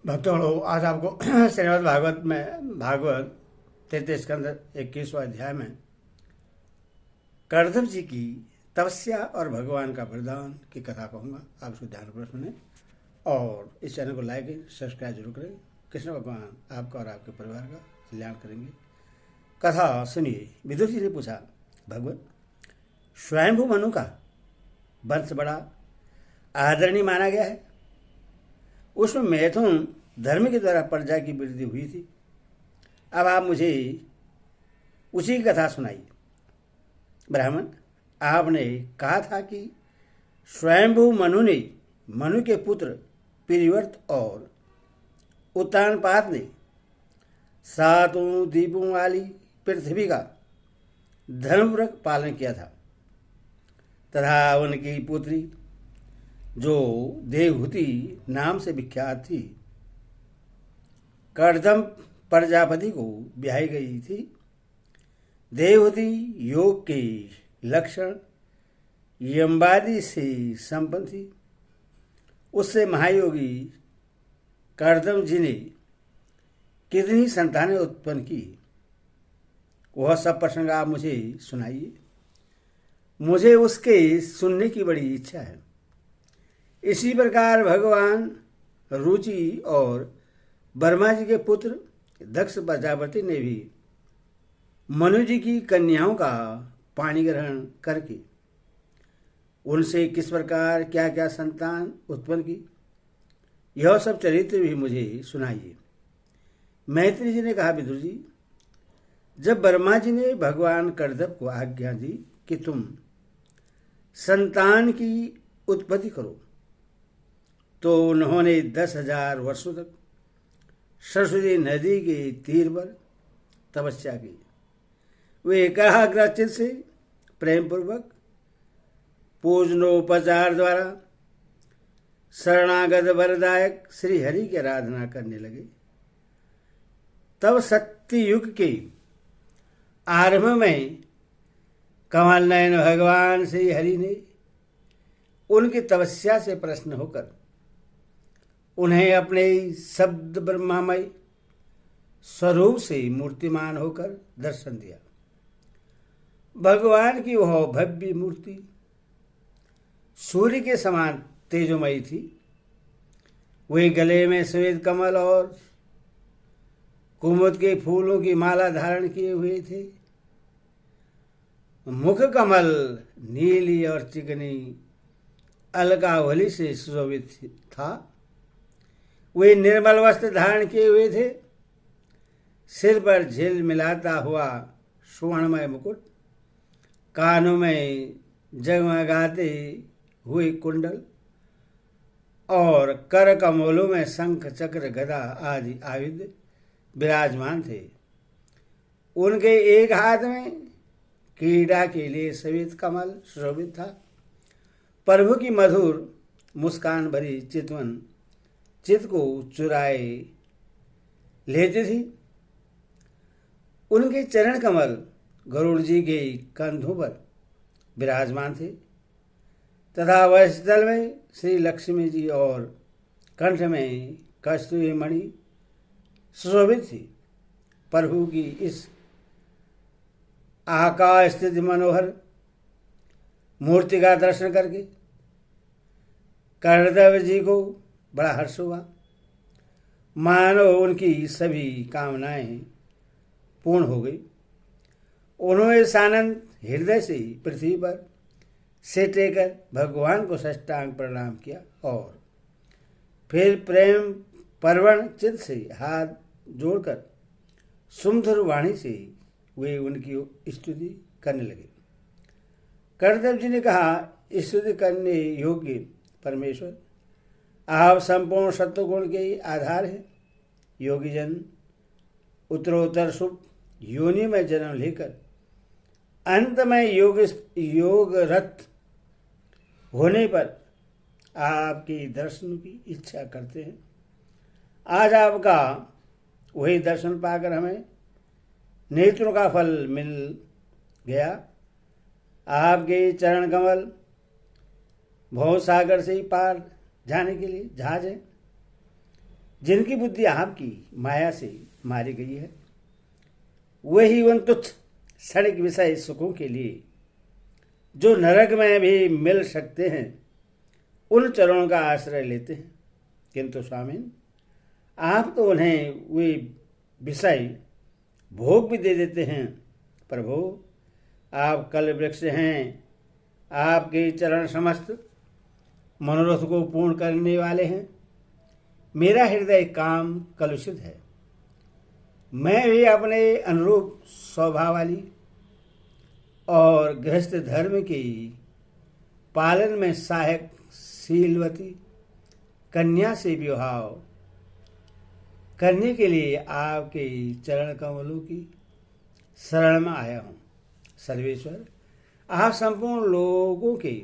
भक्तों, आज आपको श्रीमद् भागवत में भागवत 33 स्कंद 21वां अध्याय में कर्दम जी की तपस्या और भगवान का वरदान की कथा कहूँगा। आप उसको ध्यानपूर्वक सुने और इस चैनल को लाइक सब्सक्राइब जरूर करें। कृष्ण भगवान आपका और आपके परिवार का कल्याण करेंगे। कथा सुनिए। विदुर जी ने पूछा, भगवान, स्वयंभू मनु का वंश बड़ा आदरणीय माना गया है। उसमें मैथुन धर्म के द्वारा प्रजा की वृद्धि हुई थी। अब आप मुझे उसी की कथा सुनाइए। ब्राह्मण, आपने कहा था कि स्वयंभू मनु ने मनु के पुत्र पिरिवर्त और उत्तानपाद ने सातों द्वीपों वाली पृथ्वी का धर्मपूर्वक पालन किया था तथा उनकी पुत्री जो देवहूति नाम से विख्यात थी कर्दम प्रजापति को ब्याही गई थी। देवहूति योग के लक्षण यमवादी से संपन्न थी। उससे महायोगी कर्दम जी ने कितनी संतानें उत्पन्न की, वह सब प्रसंग आप मुझे सुनाइए। मुझे उसके सुनने की बड़ी इच्छा है। इसी प्रकार भगवान रुचि और ब्रह्मा जी के पुत्र दक्ष प्रजापति ने भी मनु जी की कन्याओं का पाणी ग्रहण करके उनसे किस प्रकार क्या क्या संतान उत्पन्न की, यह सब चरित्र भी मुझे सुनाइए। मैत्री जी ने कहा, विदुर जी, जब ब्रह्मा जी ने भगवान कर्दम को आज्ञा दी कि तुम संतान की उत्पत्ति करो, तो उन्होंने 10,000 वर्षों तक सरस्वती नदी के तीर पर तपस्या की। वे एकाग्रचित्त से प्रेम पूर्वक पूजनोपचार द्वारा शरणागत वरदायक श्री हरि की आराधना करने लगे। तब सत्ययुग के आरंभ में कमल नयन भगवान श्री हरि ने उनकी तपस्या से प्रसन्न होकर उन्हें अपने शब्द ब्रह्मामय स्वरूप से मूर्तिमान होकर दर्शन दिया। भगवान की वह भव्य मूर्ति सूर्य के समान तेजोमयी थी। वे गले में श्वेत कमल और कुमुद के फूलों की माला धारण किए हुए थे। मुख कमल नीली और चिकनी अलकावली से सुशोभित था। वे निर्मल वस्त्र धारण किए हुए थे। सिर पर झिल मिलाता हुआ सुवर्णमय मुकुट, कानों में जगमगाते हुए कुंडल और कर कमलों में शंख चक्र गदा आदि आयुध विराजमान थे। उनके एक हाथ में क्रीड़ा के लिए श्वेत कमल सुशोभित था। प्रभु की मधुर मुस्कान भरी चितवन चित्त को चुराए लेती थी। उनके चरण कमल गरुड़ जी के कंधों पर विराजमान थे तथा वक्षस्थल में श्री लक्ष्मी जी और कंठ में कस्तूरी मणि सुशोभित थी। प्रभु की इस आकाश स्थित मनोहर मूर्ति का दर्शन करके कर्दम जी को बड़ा हर्ष हुआ। मानो उनकी सभी कामनाएं पूर्ण हो गई। उन्होंने सानंद हृदय से पृथ्वी पर सिर टेकर भगवान को साष्टांग प्रणाम किया और फिर प्रेम परवण चित्त से हाथ जोड़कर सुमधुर वाणी से वे उनकी स्तुति करने लगे। कर्दम जी ने कहा, स्तुति करने योग्य परमेश्वर, आप संपूर्ण सत्वगुण के आधार है। योगी जन उत्तरोत्तर शुभ योनि में जन्म लेकर अंत में योग रत होने पर आपके दर्शन की इच्छा करते हैं। आज आपका वही दर्शन पाकर हमें नेत्रों का फल मिल गया। आपके चरण कमल भव सागर से ही पार जाने के लिए जहाज है। जिनकी बुद्धि आपकी माया से मारी गई है, वही उन तुच्छ क्षणिक विषय सुखों के लिए जो नरक में भी मिल सकते हैं उन चरणों का आश्रय लेते हैं। किंतु स्वामिन, आप तो उन्हें वे विषय भोग भी दे देते हैं। प्रभु, आप कल वृक्ष हैं, आपके चरण समस्त मनोरथ को पूर्ण करने वाले हैं। मेरा हृदय काम कलुषित है, मैं भी अपने अनुरूप स्वभाव वाली और गृहस्थ धर्म की पालन में सहायक शीलवती कन्या से विवाह करने के लिए आपके चरण कमलों की शरण में आया हूँ। सर्वेश्वर, आप संपूर्ण लोगों के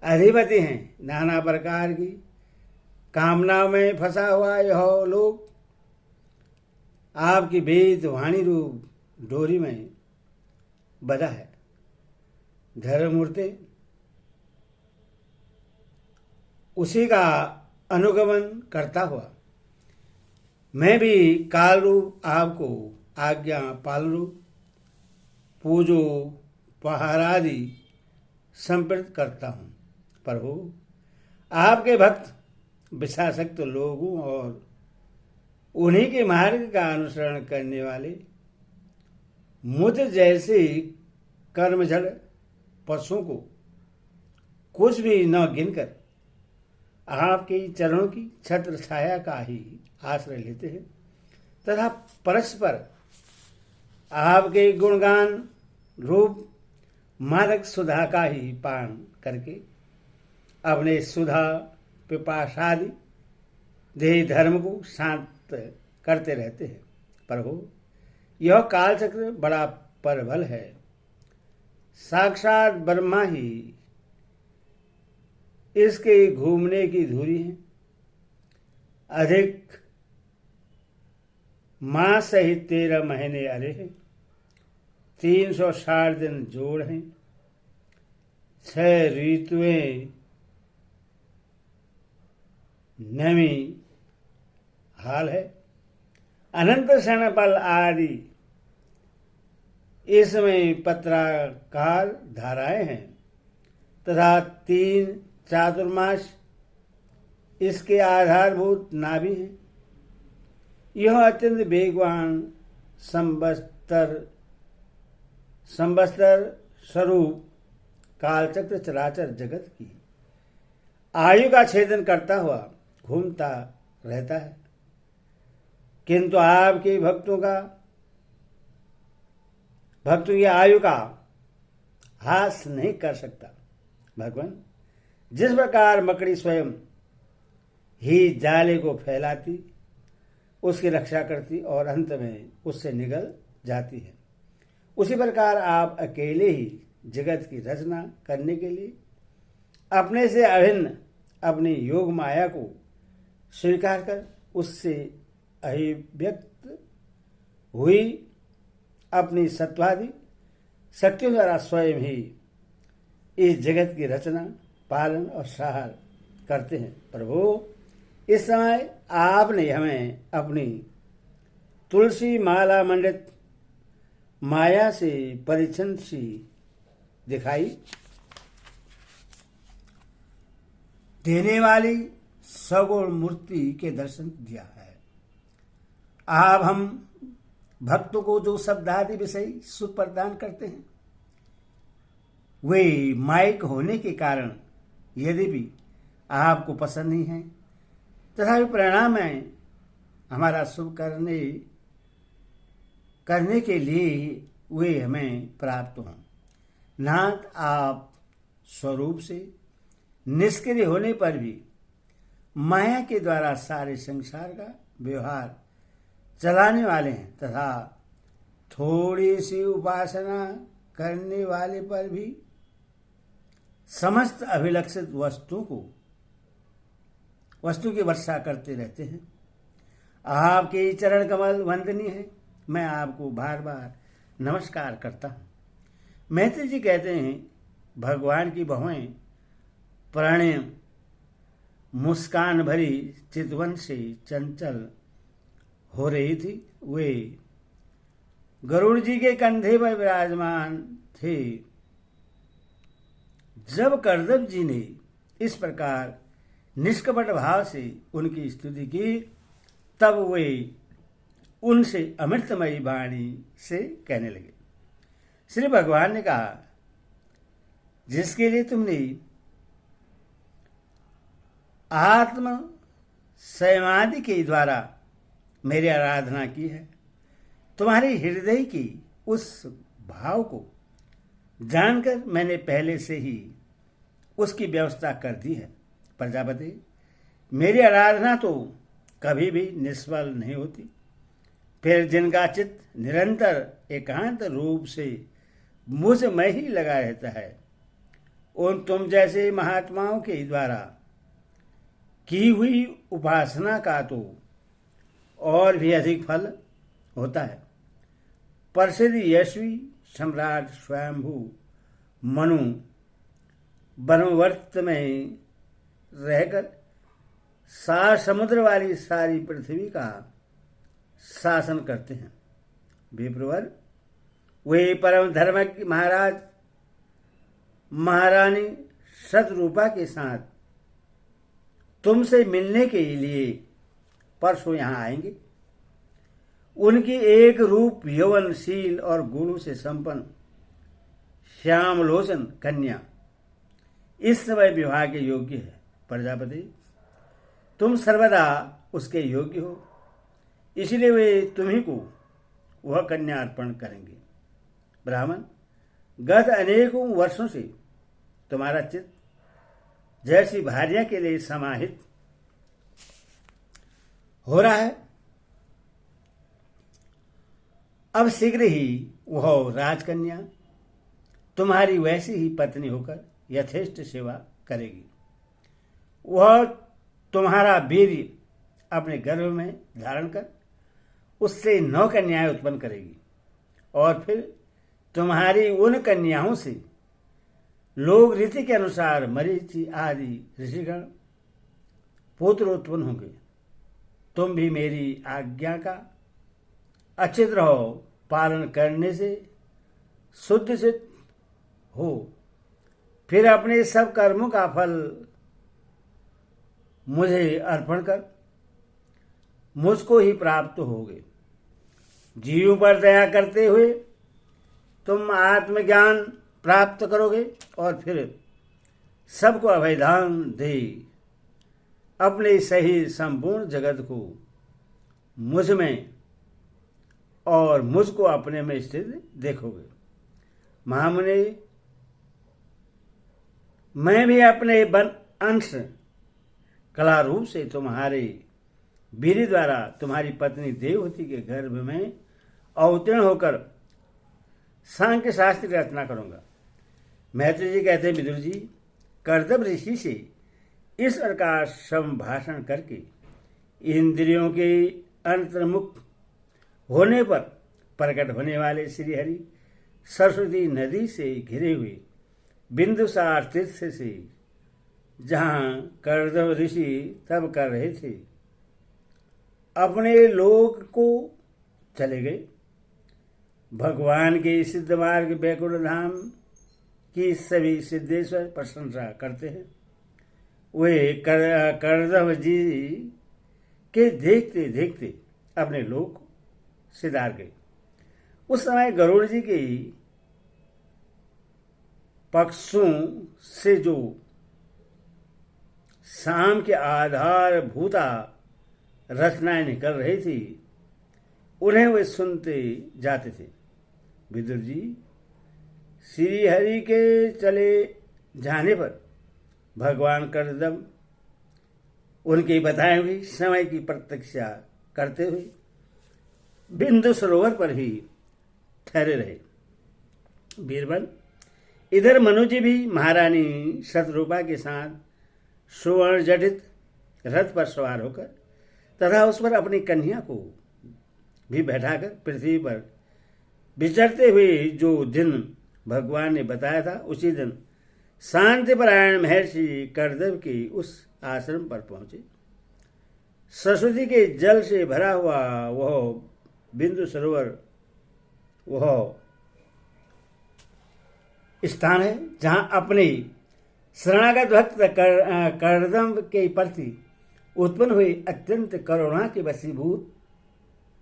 अधिपति हैं। नाना प्रकार की कामनाओं में फंसा हुआ यह लोग आपकी वेद वाणी रूप डोरी में बंधा है। धर्ममूर्ति, उसी का अनुगमन करता हुआ मैं भी काल रूप आपको आज्ञा पालन रूप पूजो पहारादि समर्पित करता हूँ। प्रभु, आपके भक्त विषासक्त लोगों और उन्हीं के मार्ग का अनुसरण करने वाले मुझ जैसे कर्मजड़ पशुओं को कुछ भी न गिनकर आपके चरणों की छत्र छाया का ही आश्रय लेते हैं तथा परस्पर आपके गुणगान रूप मादक सुधा का ही पान करके अपने सुधा पिपासादि देह धर्म को शांत करते रहते हैं। प्रभु, यह कालचक्र बड़ा प्रबल है, साक्षात ब्रह्मा ही इसके घूमने की धुरी है। अधिक माह सहित 13 महीने अरे हैं, 360 दिन जोड़ हैं, 6 ऋतुएं नवी हाल है, अनंत क्षणपल आदि इसमें पत्राकार धाराएं हैं तथा 3 चातुर्मास इसके आधारभूत नाभि हैं। यह अत्यंत वेगवान संवत्सर स्वरूप कालचक्र चराचर जगत की आयु का छेदन करता हुआ घूमता रहता है, किंतु आपके भक्तों की आयु का हास नहीं कर सकता। भगवान, जिस प्रकार मकड़ी स्वयं ही जाले को फैलाती, उसकी रक्षा करती और अंत में उससे निगल जाती है, उसी प्रकार आप अकेले ही जगत की रचना करने के लिए अपने से अभिन्न अपनी योग माया को स्वीकार कर उससे अभिव्यक्त हुई अपनी सत्वादि शक्तियों द्वारा स्वयं ही इस जगत की रचना पालन और सहार करते हैं। प्रभु, इस समय आपने हमें अपनी तुलसी माला मंडित माया से परिच्छिन्न सी दिखाई देने वाली सगुण मूर्ति के दर्शन दिया है। आप हम भक्तों को जो शब्द आदि विषय सुख प्रदान करते हैं, वे माइक होने के कारण यद्यपि आपको पसंद नहीं है, तथापि परिणाम है हमारा शुभ करने के लिए वे हमें प्राप्त हों। नाथ, आप स्वरूप से निष्क्रिय होने पर भी माया के द्वारा सारे संसार का व्यवहार चलाने वाले हैं तथा थोड़ी सी उपासना करने वाले पर भी समस्त अभिलक्षित वस्तु की वर्षा करते रहते हैं। आपके चरण कमल वंदनीय है, मैं आपको बार बार नमस्कार करता हूँ। मैत्री जी कहते हैं, भगवान की बहुएं प्रणय मुस्कान भरी चितवन से चंचल हो रही थी। वे गरुड़ जी के कंधे पर विराजमान थे। जब करदम जी ने इस प्रकार निष्कपट भाव से उनकी स्तुति की, तब वे उनसे अमृतमयी वाणी से कहने लगे। श्री भगवान ने कहा, जिसके लिए तुमने आत्म समाधि के द्वारा मेरी आराधना की है, तुम्हारे हृदय की उस भाव को जानकर मैंने पहले से ही उसकी व्यवस्था कर दी है। प्रजापति, मेरी आराधना तो कभी भी निष्फल नहीं होती। फिर जिनका चित्त निरंतर एकांत रूप से मुझ में ही लगा रहता है, उन तुम जैसे महात्माओं के द्वारा की हुई उपासना का तो और भी अधिक फल होता है। प्रसिद्ध यशवी सम्राट स्वयंभू मनु वनवर्त में रहकर सात समुद्र वाली सारी पृथ्वी का शासन करते हैं। विप्रवर, वे परम धर्म की महारानी शतरूपा के साथ तुमसे मिलने के लिए परसों यहाँ आएंगे। उनकी एक रूप यौवनशील और गुणों से संपन्न श्यामलोचन कन्या इस समय विवाह के योग्य है। प्रजापति, तुम सर्वदा उसके योग्य हो, इसलिए वे तुम्ही को वह कन्या अर्पण करेंगे। ब्राह्मण, गत अनेकों वर्षों से तुम्हारा चित्त जैसी भार्या के लिए समाहित हो रहा है, अब शीघ्र ही वह राजकन्या तुम्हारी वैसी ही पत्नी होकर यथेष्ट सेवा करेगी। वह तुम्हारा वीर्य अपने गर्भ में धारण कर उससे 9 कन्याएं उत्पन्न करेगी और फिर तुम्हारी उन कन्याओं से लोक रीति के अनुसार मरीचि आदि ऋषिगण पुत्र उत्पन्न होंगे। तुम भी मेरी आज्ञा का अचित रहो, पालन करने से शुद्ध चित्त हो, फिर अपने सब कर्मों का फल मुझे अर्पण कर मुझको ही प्राप्त होगे। जीवों पर दया करते हुए तुम आत्मज्ञान प्राप्त करोगे और फिर सबको अभयदान दे अपने सही संपूर्ण जगत को मुझ में और मुझको अपने में स्थित देखोगे। महामुनि, मैं भी अपने अंश कला रूप से तुम्हारे वीर्य द्वारा तुम्हारी पत्नी देवहूति के गर्भ में अवतीर्ण होकर सांख्य शास्त्र की रचना करूंगा। मैत्री जी कहते हैं, विदुर जी, करदम ऋषि से इस प्रकार संभाषण करके इंद्रियों के अंतर्मुख होने पर प्रकट होने वाले श्रीहरि सरस्वती नदी से घिरे हुए बिंदुसार तीर्थ से जहाँ करदम ऋषि तब कर रहे थे, अपने लोक को चले गए। भगवान के सिद्ध मार्ग बैकुंठ धाम की सभी सिद्धेश्वर प्रशंसा करते हैं। वे करदम जी के देखते देखते अपने लोक सिधार गए। उस समय गरुड़ जी के पक्षों से जो शाम के आधार भूता रचनाएं निकल रही थी, उन्हें वे सुनते जाते थे। विदुर जी, श्री हरि के चले जाने पर भगवान करदम उनके बताए हुए समय की प्रतीक्षा करते हुए बिंदु सरोवर पर ही ठहरे रहे। बीरबल, इधर मनु जी भी महारानी शतरूपा के साथ सुवर्ण जटित रथ पर सवार होकर तथा उस पर अपनी कन्या को भी बैठाकर पृथ्वी पर विचरते हुए जो दिन भगवान ने बताया था, उसी दिन शांतिपरायण महर्षि कर्दव के उस आश्रम पर पहुंचे। सरस्वती के जल से भरा हुआ वह बिंदु सरोवर वह स्थान है जहां अपने शरणागत भक्त कर्दम के प्रति उत्पन्न हुए अत्यंत करुणा के वशीभूत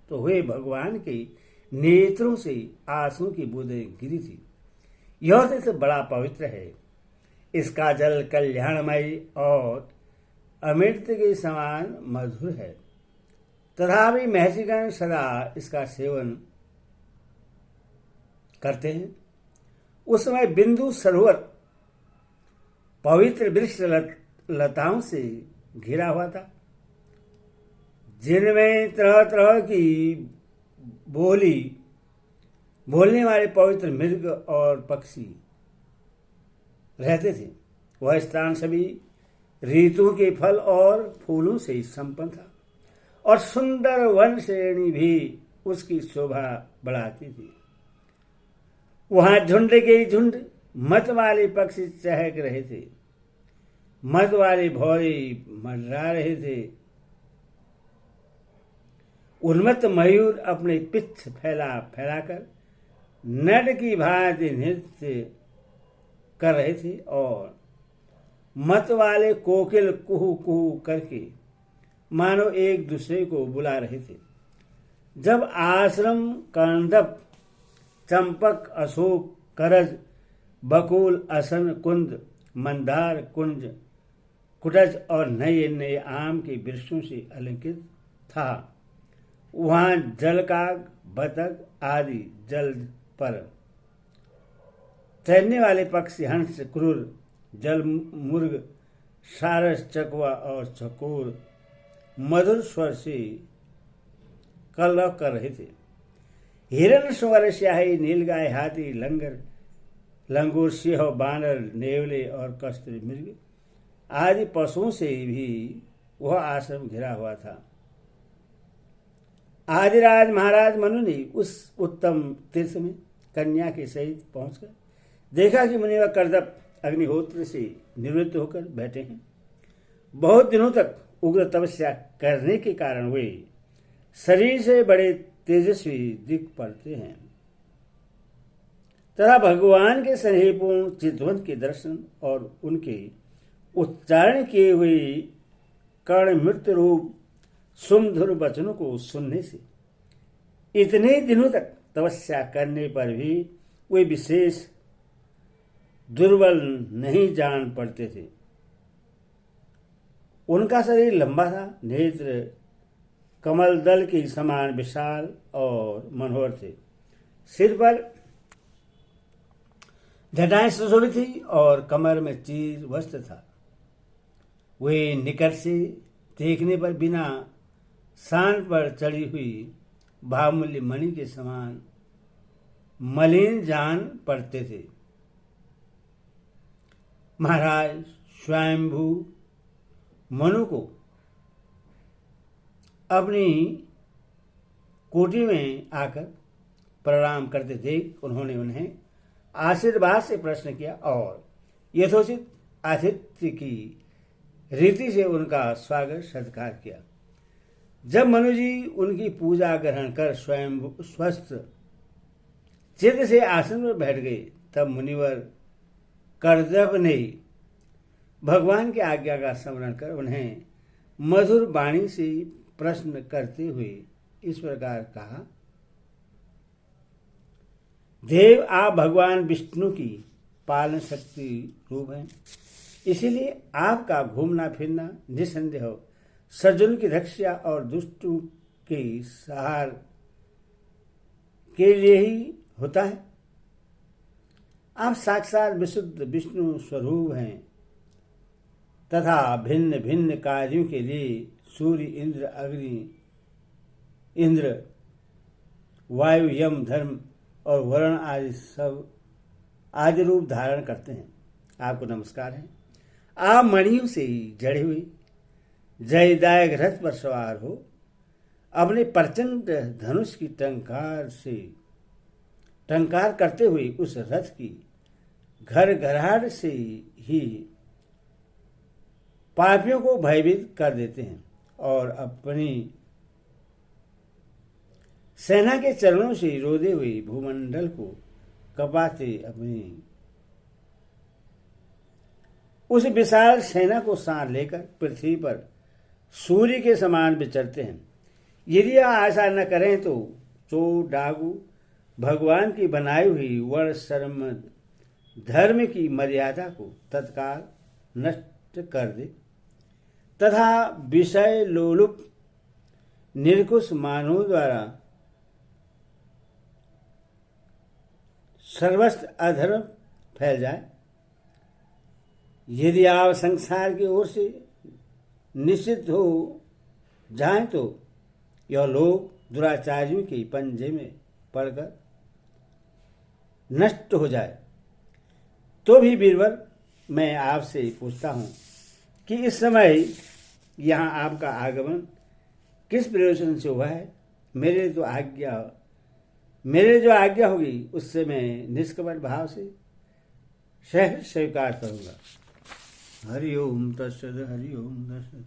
तो हुए भगवान के नेत्रों से आंसू की बूंदें गिरी थी। यह तीर्थ बड़ा पवित्र है। इसका जल कल्याणमयी और अमृत के समान मधुर है। तथापि महर्षिगण सदा इसका सेवन करते हैं। उस समय बिंदु सरोवर पवित्र वृक्ष लताओं से घिरा हुआ था, जिनमें तरह तरह की बोलने वाले पवित्र मृग और पक्षी रहते थे। वह स्थान सभी ऋतुओं के फल और फूलों से संपन्न था और सुंदर वन श्रेणी भी उसकी शोभा बढ़ाती थी। वहां झुंड के झुंड मत वाले पक्षी चहक रहे थे, मत वाले भौरे मंडरा रहे थे। उन्मत्त मयूर अपने पिच्छ फैलाकर नट की भांति नृत्य कर रहे थे और मत वाले कोकिल कुहू कुहू करके मानो एक दूसरे को बुला रहे थे। जब आश्रम कंदप, चंपक, अशोक, करज, बकुल, असन, कुंद, मंदार, कुंज, कुटज और नए नए आम के वृक्षों से अलंकृत था, वहां जलकाग, बतख आदि जल पर तैरने वाले पक्षी, हंस, क्रूर, जल मुर्ग, सारस, चकवा और चकोर मधुर स्वर से कलरव कर रहे थे। हिरण, सुअर, स्याही, नीलगाय, हाथी, लंगूर, सिंह, बानर, नेवले और कस्तूरी मृग आदि पशुओं से भी वह आश्रम घिरा हुआ था। आदिराज महाराज मनु ने उस उत्तम तीर्थ में कन्या के सहित पहुंचकर देखा कि मुनिवर कर्दप अग्निहोत्र से निवृत्त होकर बैठे हैं। बहुत दिनों तक उग्र तपस्या करने के कारण वे शरीर से बड़े तेजस्वी दिख पड़ते हैं तथा भगवान के स्नेहपूर्ण चितवंत के दर्शन और उनके उच्चारण किए हुए कर्ण मृत रूप सुमधुर वचनों को सुनने से इतने दिनों तक तपस्या करने पर भी वे विशेष दुर्बल नहीं जान पड़ते थे। उनका शरीर लंबा था, नेत्र कमल दल के समान विशाल और मनोहर थे। सिर पर जटाएं सुशोभित थी और कमर में चीर वस्त्र था। वे निकट से देखने पर बिना शान पर चढ़ी हुई बहुमूल्य मणि के समान मलिन जान पड़ते थे। महाराज स्वयंभू मनु को अपनी कोठी में आकर प्रणाम करते देख उन्होंने उन्हें आशीर्वाद से प्रश्न किया और यथोचित आतिथ्य की रीति से उनका स्वागत सत्कार किया। जब मनु जी उनकी पूजा ग्रहण कर स्वयं स्वस्थ चित्त से आसन में बैठ गए, तब मुनिवर कर्दभ ने भगवान की आज्ञा का स्मरण कर उन्हें मधुर वाणी से प्रश्न करते हुए इस प्रकार कहा। देव, आप भगवान विष्णु की पालन शक्ति रूप हैं, इसीलिए आपका घूमना फिरना निसंदेह सज्जनों की रक्षा और दुष्टों के सहार के लिए ही होता है। आप साक्षात विशुद्ध विष्णु स्वरूप हैं तथा भिन्न भिन्न कार्यों के लिए सूर्य, इंद्र, अग्नि, इंद्र, वायु, यम, धर्म और वरुण आदि सब आदि रूप धारण करते हैं। आपको नमस्कार है। आप मणियों से जड़े हुए जयदायक रथ पर सवार हो अपने प्रचंड धनुष की टंकार करते हुए उस रथ की घर घराट से ही पापियों को भयभीत कर देते हैं और अपनी सेना के चरणों से रोदे हुए भूमंडल को कपाते अपनी उस विशाल सेना को साथ लेकर पृथ्वी पर सूर्य के समान विचरते हैं। यदि आप ऐसा न करें तो चोर डाकू भगवान की बनाई हुई वर्ण श्रम धर्म की मर्यादा को तत्काल नष्ट कर दे तथा विषय लोलुप निर्कुश मानव द्वारा सर्वस्त्र अधर्म फैल जाए। यदि आप संसार की ओर से निश्चित हो जाएं तो यह लोग दुराचारियों के पंजे में पड़कर नष्ट हो जाए। तो भी बीरबल, मैं आपसे पूछता हूं कि इस समय यहाँ आपका आगमन किस प्रयोजन से हुआ है? मेरे जो आज्ञा होगी उससे मैं निष्कपट भाव से स्वीकार करूंगा। हरि ओम तत्सद, हरि ओम तत्सद।